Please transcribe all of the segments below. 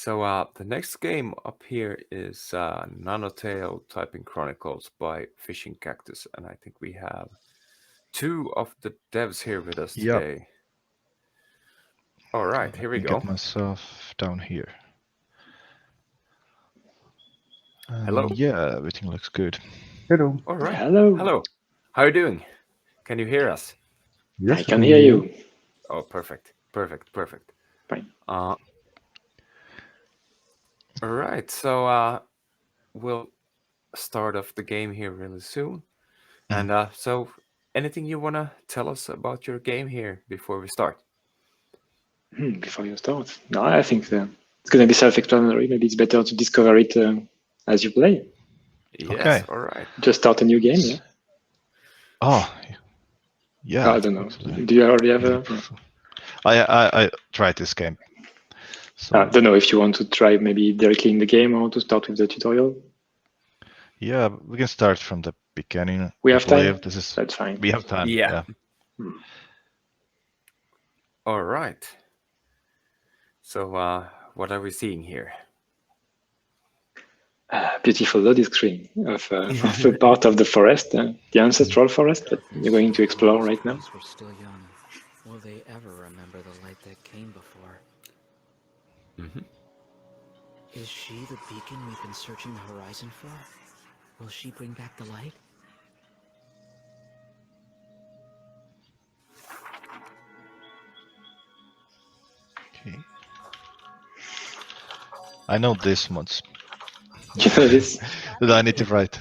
The next game up here is Nanotale Typing Chronicles by Fishing Cactus, and I think we have two of the devs here with us Yep. today. All right, here we Let me go. get myself down here. Hello. Yeah, everything looks good. Hello. All right. Hello. Hello. How are you doing? Can you hear us? Yes, I can hear you. Oh, perfect. Fine. All right, so we'll start off the game here really soon. And so, anything you want to tell us about your game here before we start? Before you start, no, I think it's going to be self-explanatory. Maybe it's better to discover it as you play. Yes. Okay. All right. Just start a new game. Yeah. Oh, yeah. I don't know. Actually. Do you already have a? I tried this game. So I don't know if you want to try maybe directly in the game or to start with the tutorial. yeah, we can start from the beginning. We have time. That's fine. We have time. Yeah. All right. So, what are we seeing here? Beautiful loading screen of a part of the forest, the ancestral forest that you're going to explore right now. Were still young. Will they ever remember the light that came before? Is she the beacon we've been searching the horizon for? Will she bring back the light? Okay. I know this much. You know this? That I need to write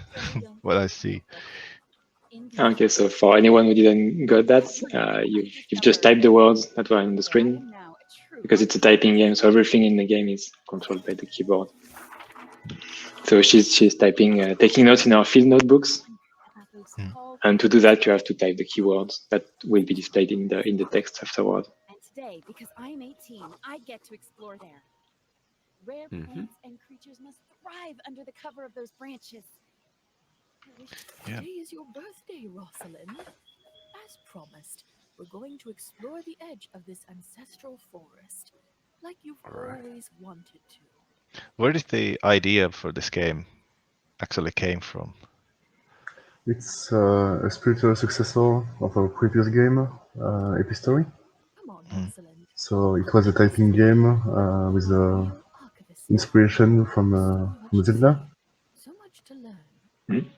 what I see. Okay, so for anyone who didn't got that, you've just typed the words that were on the screen because it's a typing game, so everything in the game is controlled by the keyboard. So she's typing, taking notes in our field notebooks, and to do that, you have to type the keywords that will be displayed in the text afterward. And today, because I'm 18, I get to explore there. Rare plants and creatures must thrive under the cover of those branches. Today is your birthday, Rosalind. As promised, we're going to explore the edge of this ancestral forest, like you've always wanted to. Where did the idea for this game actually came from? It's a spiritual successor of our previous game, Epistory. Come on, Rosalind. So it was a typing game with inspiration from Zelda. So much to learn.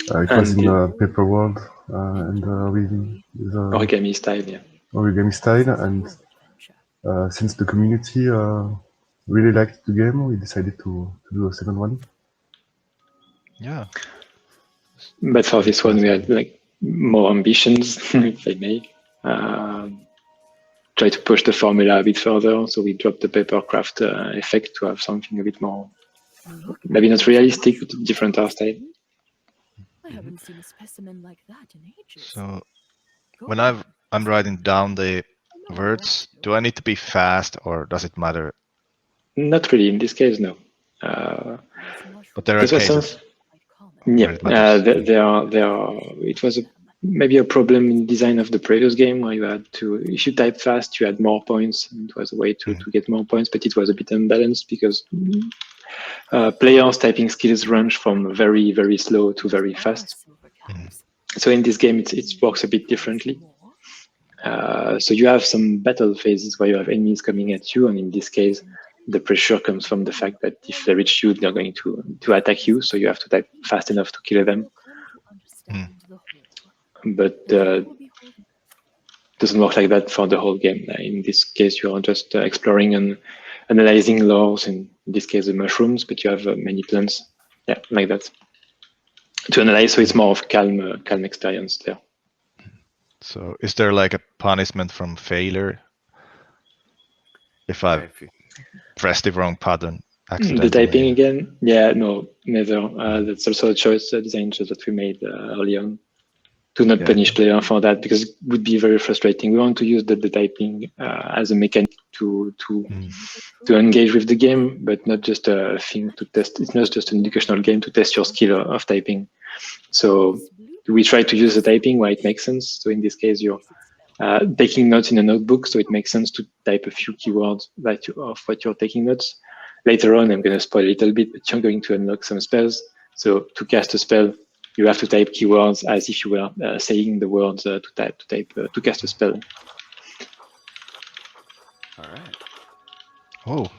It was in a paper world and with origami style, yeah. Origami style, and since the community really liked the game, we decided to do a second one. Yeah. But for this one, we had like more ambitions, if I may. Try to push the formula a bit further, so we dropped the papercraft effect to have something a bit more, maybe not realistic, but different art style. I haven't seen a specimen like that in ages. So when I'm writing down the words, do I need to be fast or does it matter? Not really. In this case, no. But there are cases. Yeah, there are. It was maybe a problem in design of the previous game where you had to, if you type fast, you had more points. It was a way to get more points, but it was a bit unbalanced because players' typing skills range from very, very slow to very fast. So in this game, it works a bit differently. So you have some battle phases where you have enemies coming at you, and in this case, the pressure comes from the fact that if they reach you, they're going to attack you. So you have to type fast enough to kill them. But doesn't work like that for the whole game. In this case, you are just exploring and analyzing lores. In this case, the mushrooms, but you have many plants. Yeah, like that. To analyze, so it's more of calm experience there. So is there like a punishment from failure if I press the wrong button accidentally? The typing again? Yeah, no, never. That's also a choice, a design choice that we made early on. To not punish player for that, because it would be very frustrating. We want to use the typing as a mechanic to engage with the game, but not just a thing to test. It's not just an educational game to test your skill of typing. So we try to use the typing where it makes sense. So in this case, you're taking notes in a notebook, so it makes sense to type a few keywords of what you're taking notes. Later on, I'm going to spoil a little bit, but you're going to unlock some spells. So to cast a spell, you have to type keywords as if you were saying the words to cast a spell. All right. Oh,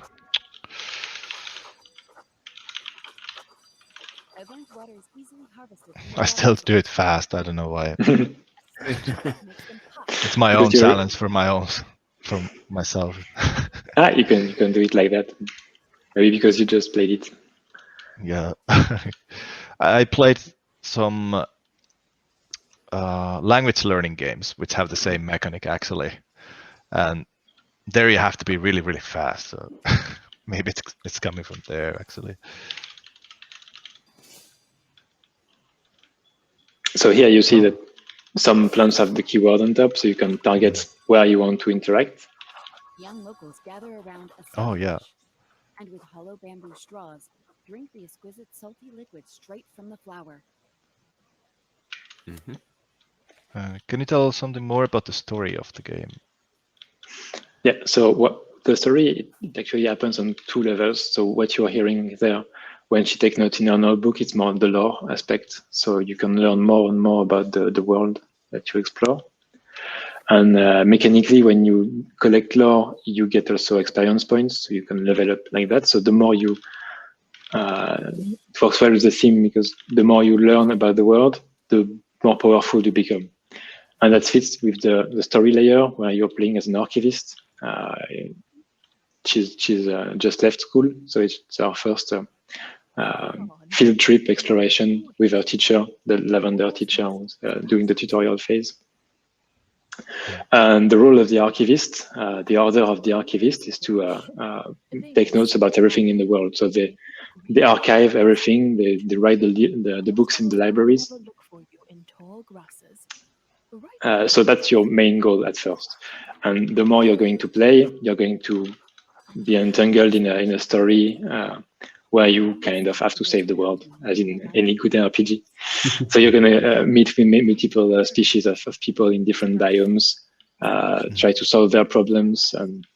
I've learned water is easily harvested from the I water still do table. it fast. I don't know why. Makes them pop. It's my Because own you're- challenge for myself. you can do it like that. Maybe because you just played it. Yeah. I played some language learning games which have the same mechanic actually, and there you have to be really, really fast. So maybe it's coming from there actually. So here you see that some plants have the keyword on top, so you can target where you want to interact. Young locals gather around a Oh, yeah. fish, and with hollow bamboo straws, drink the exquisite salty liquid straight from the flower. Can you tell us something more about the story of the game? Yeah, so what the story, it actually happens on 2 levels. So what you're hearing there, when she takes notes in her notebook, it's more the lore aspect. So you can learn more and more about the world that you explore. And mechanically, when you collect lore, you get also experience points, so you can level up like that. So the more you, it works well with the theme, because the more you learn about the world, the more powerful you become. And that fits with the story layer, where you're playing as an archivist. She's just left school, so it's our first field trip exploration with her teacher, the lavender teacher, who's doing the tutorial phase. And the role of the archivist, the order of the archivist, is to take notes about everything in the world. So they archive everything. They write the books in the libraries. So that's your main goal at first. And the more you're going to play, you're going to be entangled in a story where you kind of have to save the world, as in any good RPG. So you're going to meet with multiple species of people in different biomes, try to solve their problems. And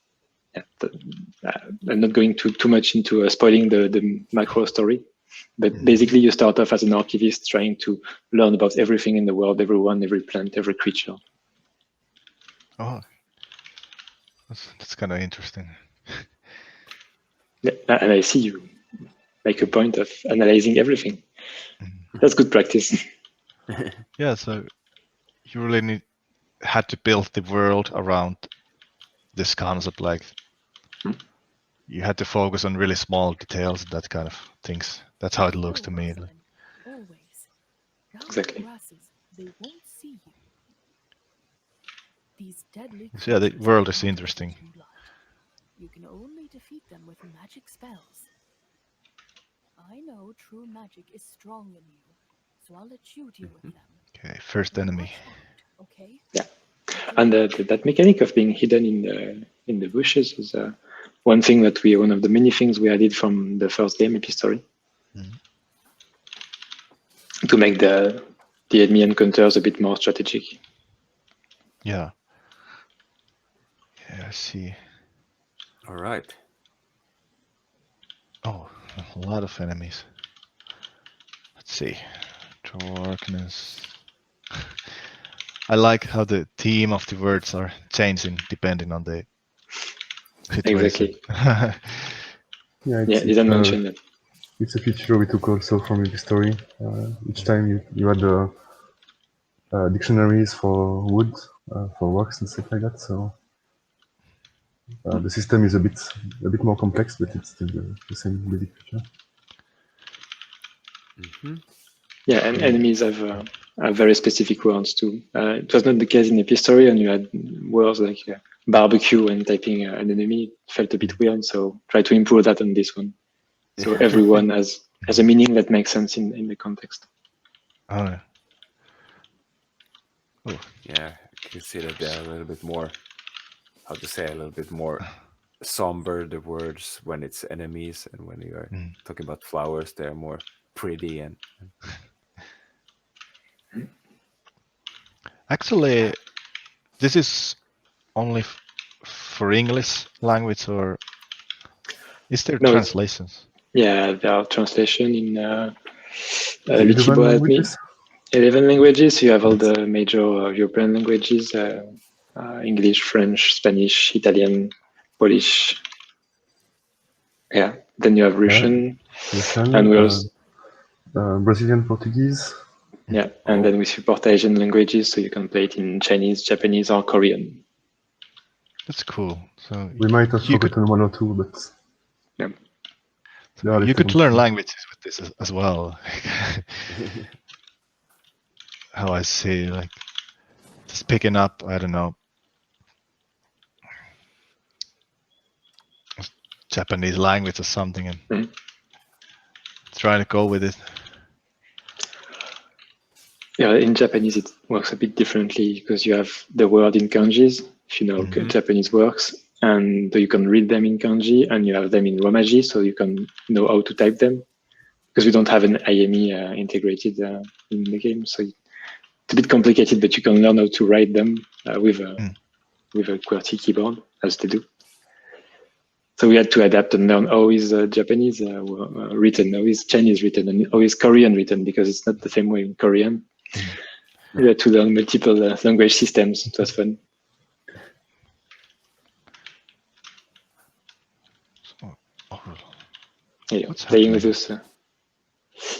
I'm not going too much into spoiling the macro story, but basically you start off as an archivist trying to learn about everything in the world, everyone, every plant, every creature. Oh, that's kind of interesting. Yeah, and I see you make a point of analyzing everything. That's good practice. Yeah, so you really had to build the world around this concept, like you had to focus on really small details, that kind of things. That's how it looks to me. Always. Exactly. They won't see you. These deadly So yeah, the creatures world are is not interesting. flesh and blood. You can only defeat them with magic spells. I know true magic is strong in you, so I'll let you deal with them. Okay, first But enemy. watch out, okay? Yeah, and that mechanic of being hidden in the bushes is one of the many things we added from the first game, Epistory, to make the enemy encounters a bit more strategic. Yeah. Yeah, I see. All right. Oh, a lot of enemies. Let's see. Darkness. I like how the theme of the words are changing depending on the situation. Exactly. Yeah, Yeah, didn't mention that. It's a feature we took also from the story. Each time you had the dictionaries for wood, for rocks and stuff like that. So the system is a bit more complex, but it's still the same basic feature. Yeah, and enemies have very specific words too. It was not the case in Epistory, and you had words like barbecue and typing an enemy. It felt a bit weird, so try to improve that on this one. So everyone has a meaning that makes sense in the context. Oh, yeah. Oh. Yeah, I can see that they're a little bit more, how to say, a little bit more somber, the words, when it's enemies, and when you are talking about flowers, they're more pretty and Actually, this is only for English language, or is there No, translations? Yeah, there are translation in 11 languages? 11 languages. You have all the major European languages: English, French, Spanish, Italian, Polish. Yeah. Then you have Russian, Russian, and we also Brazilian Portuguese. yeah, and then we support Asian languages, so you can play it in Chinese, Japanese, or Korean. That's cool. So We might have you could forgotten one or two, but Yeah. they are you could different. learn languages with this as well. How I see, like just picking up, I don't know, Japanese language or something, and trying to go with it. Yeah, in Japanese it works a bit differently because you have the word in kanjis, if you know how Japanese works, and you can read them in kanji, and you have them in romaji, so you can know how to type them. Because we don't have an IME integrated in the game, so it's a bit complicated, but you can learn how to write them with a QWERTY keyboard, as they do. So we had to adapt and learn how is Japanese written, how is Chinese written, and how is Korean written, because it's not the same way in Korean. We had to learn multiple language systems. It was fun. Yeah, playing with this.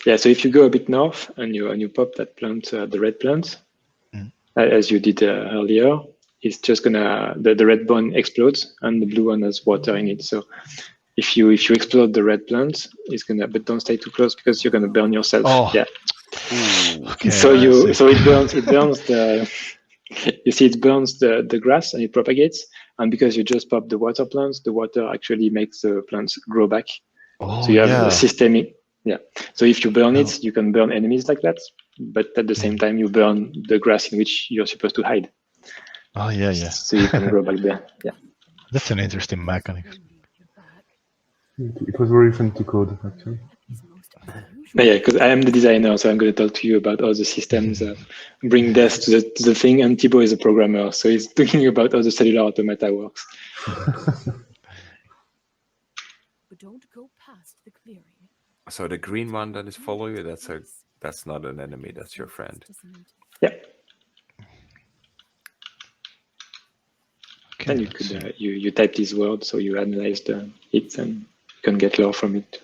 Yeah, so if you go a bit north and you pop that plant, the red plant, as you did earlier, it's just gonna the red one explodes and the blue one has water in it. So if you explode the red plant, it's gonna, but don't stay too close because you're gonna burn yourself. Oh. Yeah. Okay, So it burns the you see it burns the grass and it propagates, and because you just pop the water plants, the water actually makes the plants grow back. Oh, so you have yeah. a systemic. Yeah. So if you burn it, you can burn enemies like that, but at the same time you burn the grass in which you're supposed to hide. Oh, yeah. So you can grow back there. Yeah. That's an interesting mechanic. It was very fun to code, actually. Yeah, because I am the designer, so I'm going to talk to you about how the systems bring death to the thing, and Thibaut is a programmer, so he's talking about how the cellular automata works. But don't go past the clearing. So the green one that is following you, that's not an enemy, that's your friend. Yeah. Okay, And you could you type this word, so you analyze it and you can get lore from it.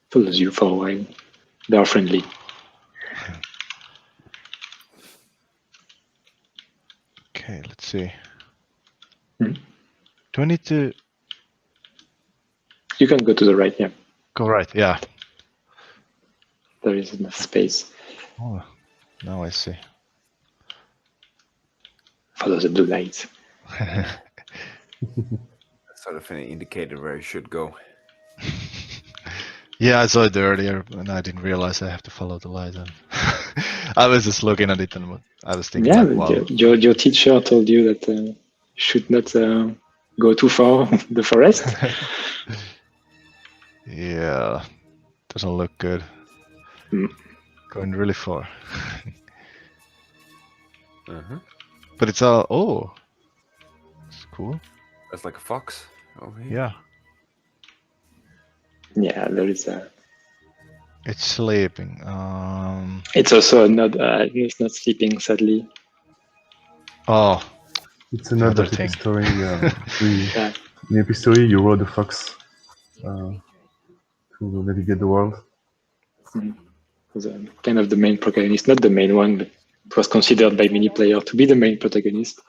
Follows you for a while. They are friendly. Okay, let's see. Do I need to You can go to the right, yeah. go right? Yeah. There is enough space. Oh, now I see. Follow the blue light. Sort of an indicator where you should go. Yeah, I saw it earlier, and I didn't realize I have to follow the light. I was just looking at it, and I was thinking, Yeah, like, wow. your teacher told you that you should not go too far the forest. Yeah, doesn't look good. Going really far. But it's all, oh, it's cool. That's like a fox over here. Yeah. Yeah, there is a. It's sleeping. It's also not. It's not sleeping, sadly. Oh. It's another thing. story. In the epistory, you rode a fox to navigate the world. It was kind of the main protagonist, not the main one, but it was considered by many players to be the main protagonist.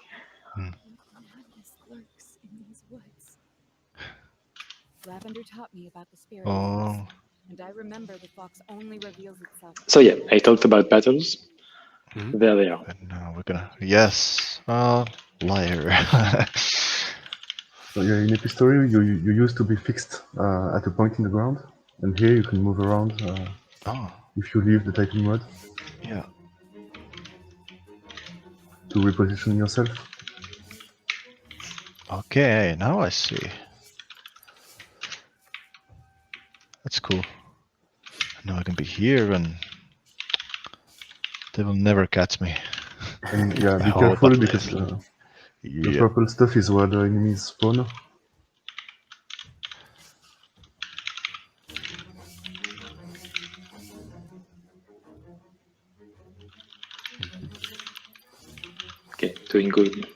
Lavender taught me about the spirit. Oh. And I remember the fox only reveals itself. So yeah, I talked about battles. There they are. And now we're gonna, yes, liar. So yeah, in epistory, you used to be fixed at a point in the ground, and here you can move around if you leave the typing mode. Yeah. To reposition yourself. Okay, now I see. That's cool. Now I can be here, and They will never catch me. And yeah, be Oh, careful but because Leslie. the Yeah. purple stuff is where the enemies spawn. Okay, doing good.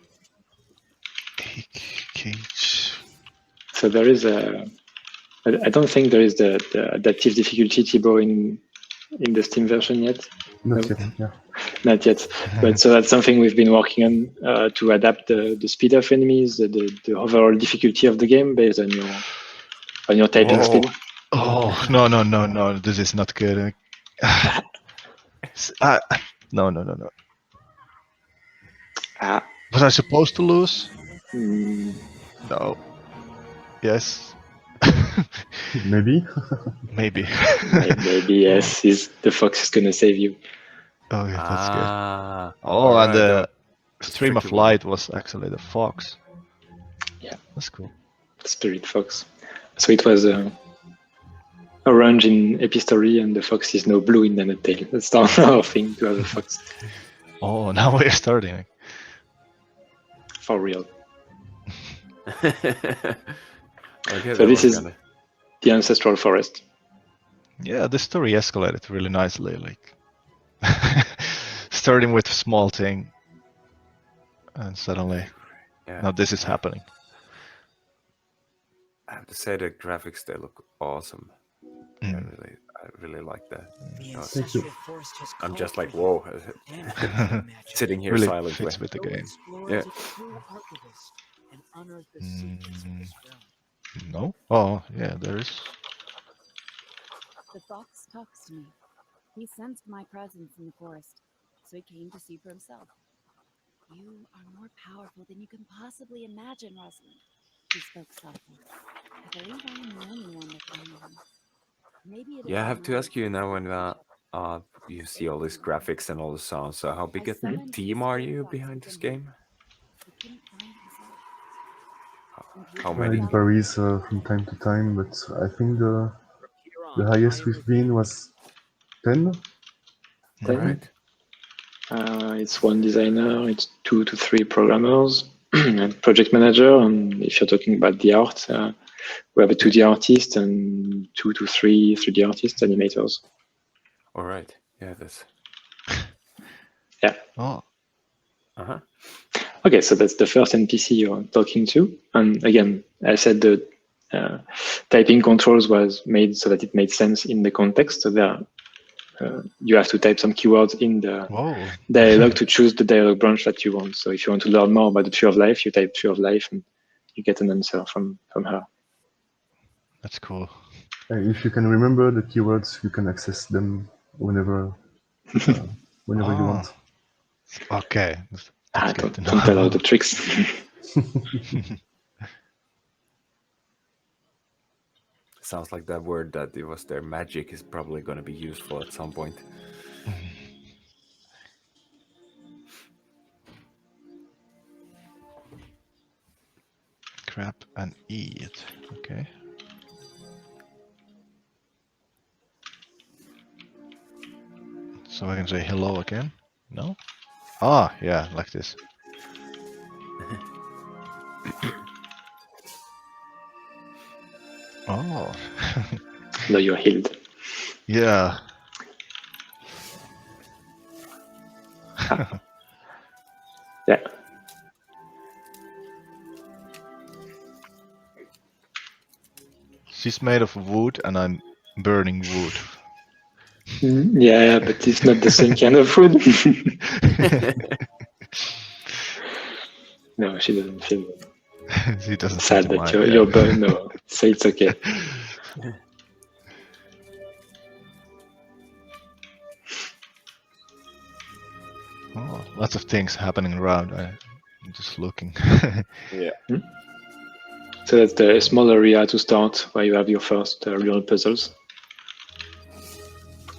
Cage. So there is I don't think there is the adaptive difficulty, Thibaut, in the Steam version yet. Not No? yet, yeah. Not yet. But so that's something we've been working on to adapt the speed of enemies, the overall difficulty of the game based on your typing Whoa. speed. Oh, no. This is not good. No. Ah, Was I supposed to lose? mm, No. Yes. Maybe. Maybe. maybe yes. The fox is gonna save you. Oh, yeah, that's good. Ah. Oh, all and right, the that's stream tricky of one. light was actually the fox. Yeah. That's cool. Spirit fox. So it was orange in Epistory, and the fox is now blue in Nanotale. That's our thing to have a fox Oh, now we're starting. for real. Okay, So that this was is kinda... the ancestral forest. Yeah, the story escalated really nicely. Like starting with a small thing, and suddenly Yeah. now this is happening. I have to say the graphics, they look awesome. I Mm. really like that. The No, Thank you. ancestral forest has I'm called just like, for you, whoa, and for your magic. sitting here Really silently. fits with the Go game. explore Yeah. as a true archivist and unearth the secrets of this realm. No? Oh, yeah, there is. The fox talks to me. He sensed my presence in the forest, so he came to see for himself. You are more powerful than you can possibly imagine, Rosalind. He spoke softly. I believe I am the only one that can hear him. Maybe it is Yeah, I a have to moment ask you now when of you see all these graphics and all the sounds. So how big I a summoned team the are spirit you fox behind this within him. game? He couldn't find himself. How It many? varies from time to time, but I think the highest we've been was 10. I All Then think. right. it's one designer, it's 2 to 3 programmers, and project manager. And if you're talking about the art, we have a 2D artist and 2 to 3 3D artists, animators. All right. Yeah, that's... Yeah. Oh, Uh-huh. Okay, so that's the first NPC you're talking to. And again, I said the typing controls was made so that it made sense in the context. So there, you have to type some keywords in the whoa. dialogue to choose the dialogue branch that you want. So if you want to learn more about the Tree of Life, you type Tree of Life and you get an answer from her. That's cool. If you can remember the keywords, you can access them whenever whenever you want. Okay. That's good to Don't tell her know. the tricks. Sounds like that word that it was there. Magic is probably going to be useful at some point. Crap and eat. Okay. So I can say hello again? No? Ah, yeah, like this. Oh. No, you're healed. Yeah. Yeah. She's made of wood and I'm burning wood. Yeah, but it's not the same kind of food. No, she doesn't feel She doesn't sad seem to that mind. you're burned. No, so it's okay. Oh, lots of things happening around. I'm just looking. Yeah. So that's the small area to start where you have your first real puzzles.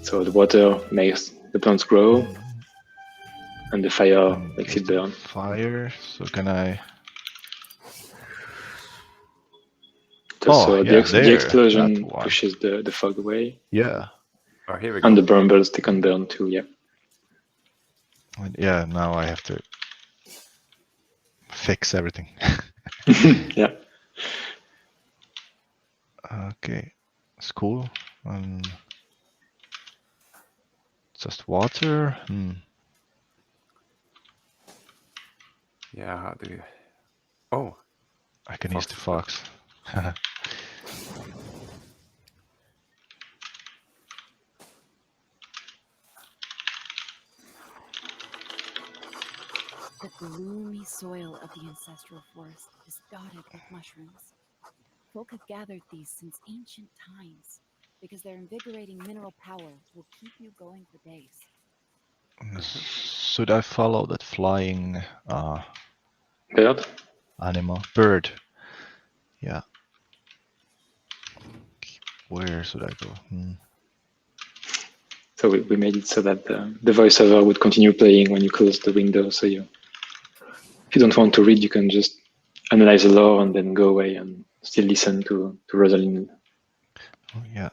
So the water makes the plants grow, and the fire makes it burn. Fire. So can I? So yeah, the explosion that one. pushes the fog away, Yeah. Oh, here we go. and the brambles they can burn too. Yeah. And yeah, now I have to fix everything. Yeah. Okay, it's cool. Just water. Yeah, how do you... Oh, I can use the fox. The gloomy soil of the ancestral forest is dotted with mushrooms. Folk have gathered these since ancient times because their invigorating mineral power will keep you going for days. Should I follow that flying Bird. animal? Bird. Yeah. Where should I go? So we made it so that the voiceover would continue playing when you close the window. So if you don't want to read, you can just analyze the lore and then go away and still listen to Rosalind. Oh, yeah.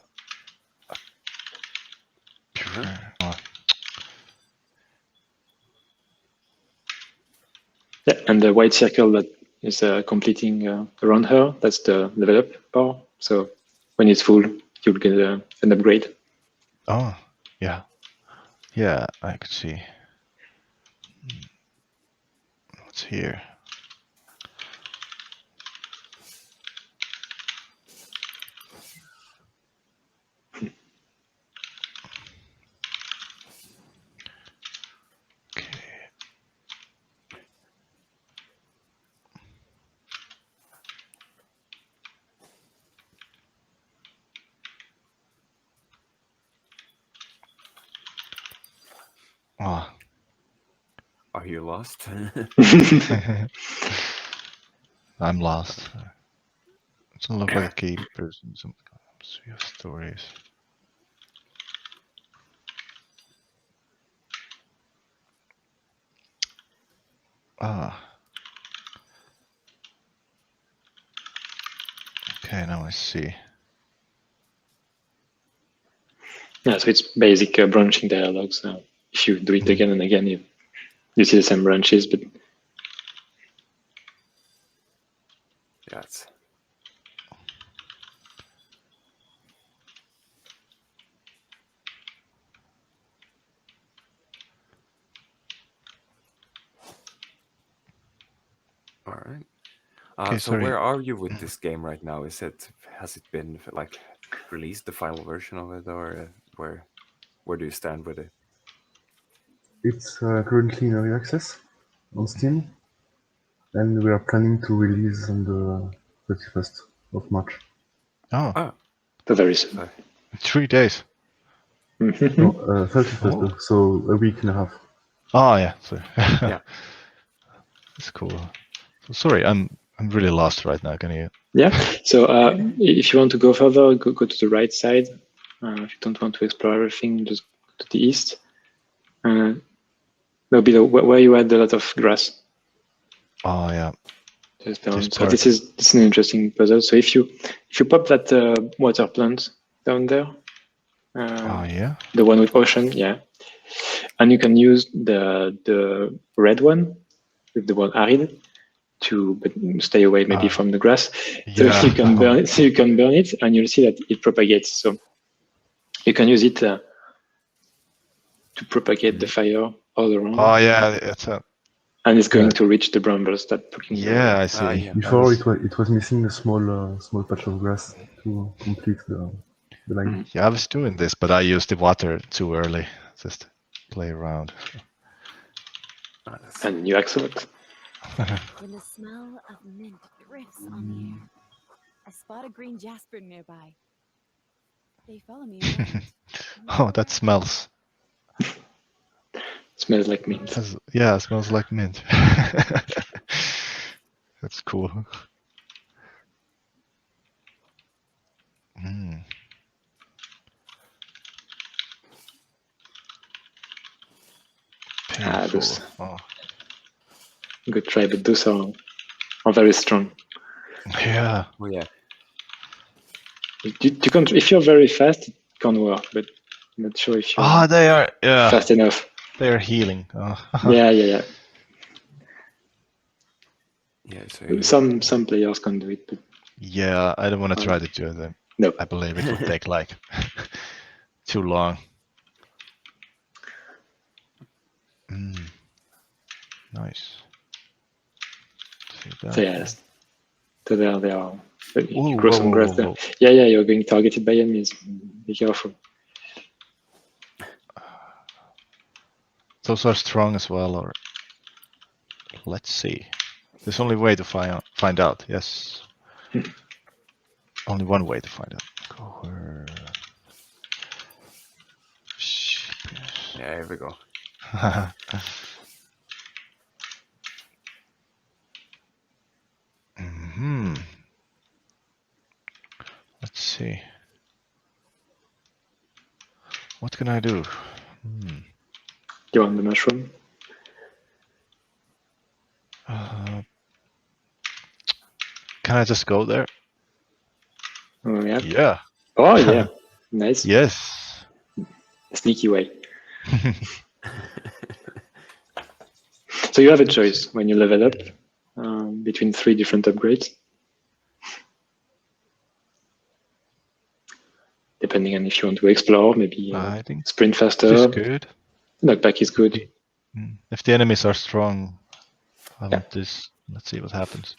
Yeah, and the white circle that is completing around her, that's the level up bar. So when it's full, you'll get an upgrade. Oh, yeah. Yeah, I could see. What's here? Oh. Are you lost? I'm lost. It doesn't look like a key person. Some stories. Okay, now I see. Yeah, so it's basic branching dialogues. If you do it again and again, you see the same branches, but Yes. All right. Okay, So sorry. where are you with this game right now? Has it been like released, the final version of it, or where do you stand with it? It's currently in early access on Steam, and we are planning to release on the 31st of March. Oh, so very soon. So, 3 days. No, 31st, Oh. so a week and a half. Oh yeah, sorry. yeah. That's cool. So, sorry, I'm really lost right now. Can you? Yeah. So if you want to go further, go to the right side. If you don't want to explore everything, just go to the east. There'll be where you had a lot of grass. Oh yeah. Just down. So this is an interesting puzzle. So if you pop that water plant down there, Oh yeah. the one with ocean, yeah, and you can use the red one with the one arid to stay away maybe from the grass. So Yeah. you can burn it. So you can burn it, and you'll see that it propagates. So you can use it to propagate the fire all around. Oh yeah, it's a. And it's going to reach the brambles that. Yeah, I see. Yeah. Before it was missing a small patch of grass to complete the line. Yeah, I was doing this, but I used the water too early. Just play around. And you excellent. When the smell of mint drifts on the air, I spot a green jasper nearby. They follow me around. Oh, that smells. Smells like mint. Yeah, it smells like mint. That's cool. Those. Oh. Good try, but those are very strong. Yeah. Oh yeah. You can, if you're very fast, it can work, but I'm not sure if you're they are. Yeah. fast enough. They are healing. Oh. Yeah. Yeah, so Some players can do it, but Yeah, I don't want to try to do them. no. I believe it would take like too long. Nice. See that? So yes. So they are. Ooh, You grow some whoa, grass whoa, there. whoa. Yeah, you're being targeted by enemies. Be careful. Those are strong as well, or let's see. There's only way to find out. Yes. Only one way to find out. Go where... yeah, here we go. Let's see. What can I do? You want the mushroom? Can I just go there? Oh yeah. Yeah. Oh yeah. Nice. Yes. Sneaky way. So you have a choice when you level up between 3 different upgrades, depending on if you want to explore, maybe I think sprint faster. this is good. Knockback is good. If the enemies are strong, I want this. Let's see what happens.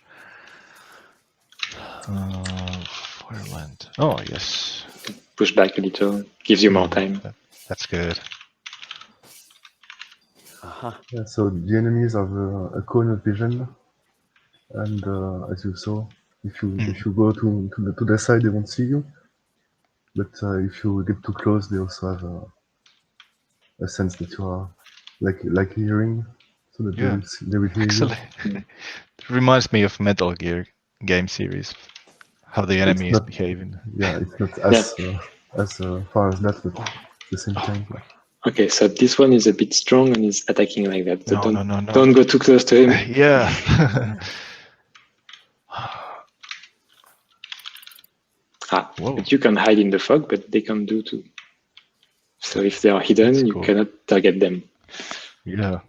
Fireland. Oh, yes. Push back a little, gives you more time. That's good. Yeah, so the enemies have a cone of vision, and as you saw, if you go to the side, they won't see you. But if you get too close, they also have a sense that you are like hearing, so that they will hear Actually, you. it reminds me of Metal Gear game series. How the enemy is behaving. Yeah, it's not as far as that, but at the same time. Yeah. Okay, so this one is a bit strong and is attacking like that. So No. don't go too close to him. Yeah. But you can hide in the fog, but they can do too. So if they are hidden, you cannot target them. Yeah.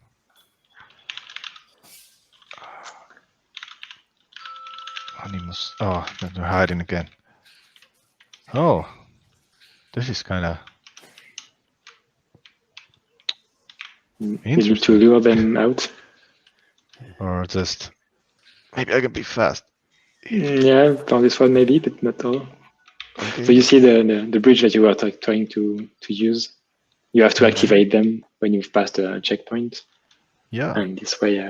Animals. Oh, they're hiding again. Oh, this is kind of Maybe to lure them out. Or just maybe I can be fast. Yeah, on this one maybe, but not all. Okay. So you see the bridge that you were trying to use. You have to activate them when you've passed a checkpoint. Yeah. And this way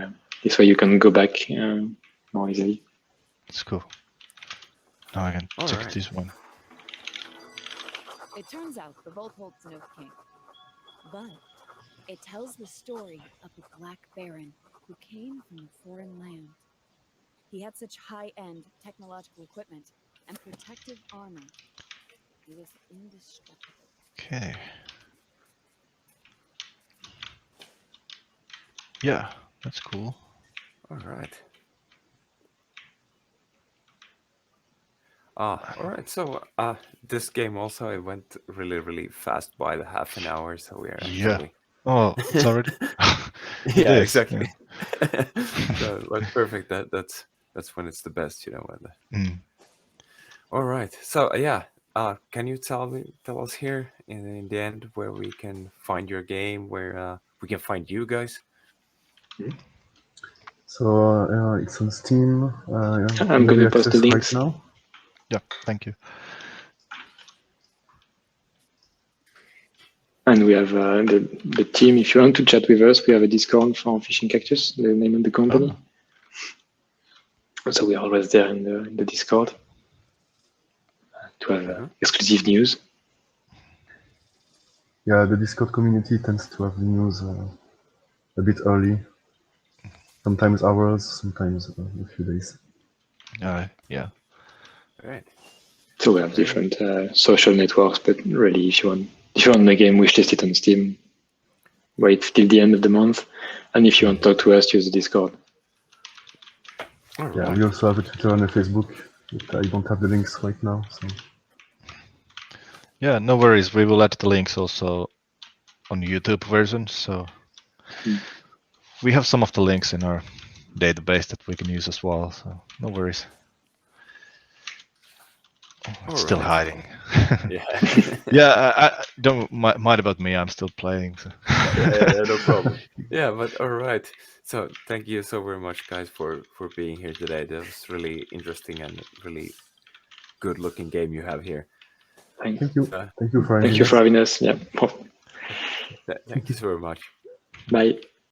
you can go back more easily. That's cool. Now I can check this one. It turns out the vault holds no king, but it tells the story of the Black Baron who came from a foreign land. He had such high-end technological equipment and protective armor. He was indestructible. Okay. Yeah, that's cool. All right. All right. So this game also, it went really fast by the half an hour. So we are actually. Oh, it's already. Yeah, exactly. So like perfect. That's when it's the best, you know. All right. So yeah. Can you tell us here in the end where we can find your game, where we can find you guys? So it's on Steam. I'm going to post the links right now. Yeah, thank you. And we have the team. If you want to chat with us, we have a Discord for Fishing Cactus, the name of the company. So we're always there in the Discord to have exclusive news. Yeah, the Discord community tends to have the news a bit early. Sometimes hours, sometimes a few days. Yeah. Right. So we have different social networks, but really, if you want the game, wishlist it on Steam. Wait till the end of the month, and if you want to talk to us, use the Discord. Yeah, we also have a Twitter and a Facebook, but I don't have the links right now. So. Yeah, no worries. We will add the links also on YouTube version, so we have some of the links in our database that we can use as well, so no worries. It's still hiding. Yeah. Yeah, I don't mind about me. I'm still playing. So. Yeah, no problem. Yeah, but all right. So thank you so very much, guys, for being here today. That was really interesting and really good looking game you have here. Thank you. Thank you for having us. Thank you for having us. Yeah. Thank you so very much. Bye.